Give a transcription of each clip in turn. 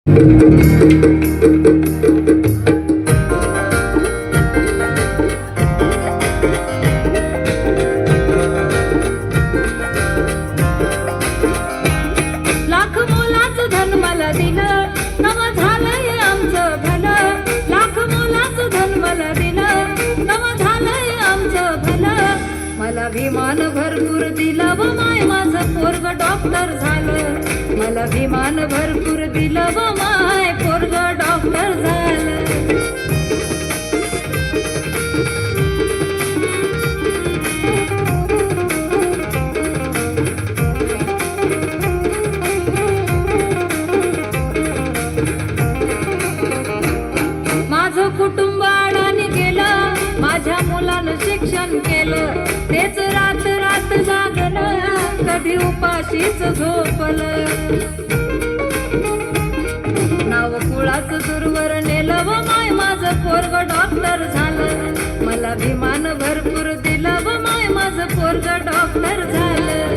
लाख मोलाचं धन मला दिलं, नव झालंय आमचं भलं. लाख मोलाचं धन मला दिलं, नव झालंय आमचं भलं. मला विमान भरपूर दिलं व माय माझं पोरग डॉक्टर झालं. मला विमान भरपूर दिलं व माय पोरग डॉक्टर झालं. माझं कुटुंब अडाणी गेलं, माझ्या मुलानं शिक्षण केलं. तेच रात रात जागलं, कधी उपाशीच झोपलं. नाव कुळाचं दूरवर नेलं व माय माझं पोरग डॉक्टर झालं. मला विमान भरपूर दिलं व माय माझं पोरग डॉक्टर झालं.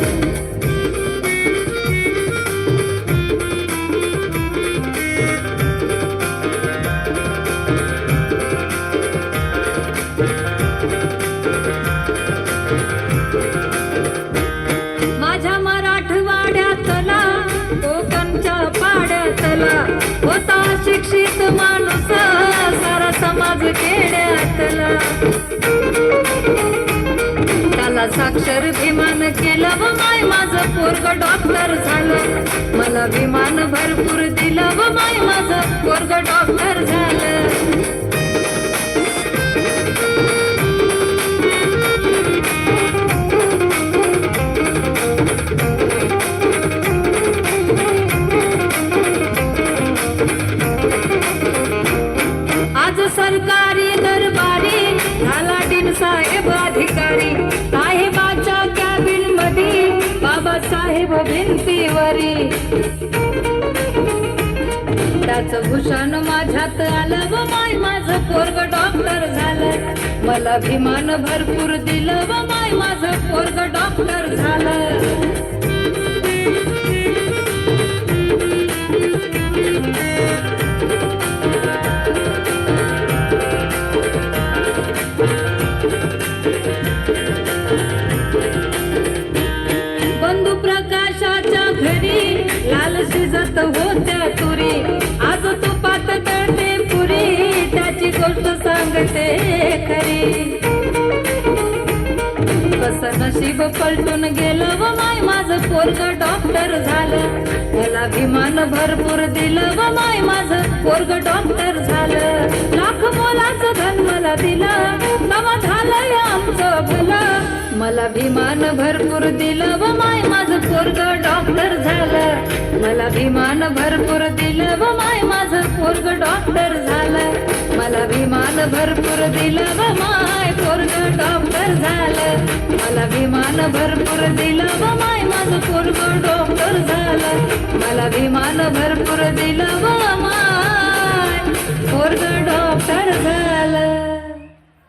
माझ्या मराठवाड्यातला, कोकणच्या पाड्यातला होता शिक्षित माणूस, सारा समाज खेड्यातला. त्याला साक्षर विमान केलं व माय माझं पोरग डॉक्टर झालं. मला विमान भरपूर दिलं व माय माझं पोरग डॉक्टर झालं. आज सरकारी दरबारी झाला डीन साहेब अधिकारी. साहेबाच्या कॅबिन मध्ये बाबासाहेब भिंतीवरी. त्याचं भूषण माझ्यात आलं व माय माझं पोरग डॉक्टर झालं. मला विमान भरपूर दिलं व माय माझं पोरग डॉक्टर झालं. बंधू प्रकाशाच्या घरी लाल शिजत होत्या तुरी. आज तुपात तळते पुरी, त्याची गोष्ट सांगते खरी. कसं नशीब पलटून गेलं व माय माझं पोरग डॉक्टर झालं. मला विमान भरपूर दिलं व माय माझं पोरग डॉक्टर झालं. लाख मोलाचं धन मला दिलं, नव झालंय आमचं भलं. मला विमान भरपूर दिलं व माय माझं पोरग डॉक्टर झालं. मला विमान भरपूर दिलं व माय माझं पोरग डॉक्टर झालं. मला विमान भरपूर दिलं व माय पोरग डॉक्टर झालं. मला विमान भरपूर दिलं व माय माझं पोरग डॉक्टर झालं. मला विमान भरपूर दिलं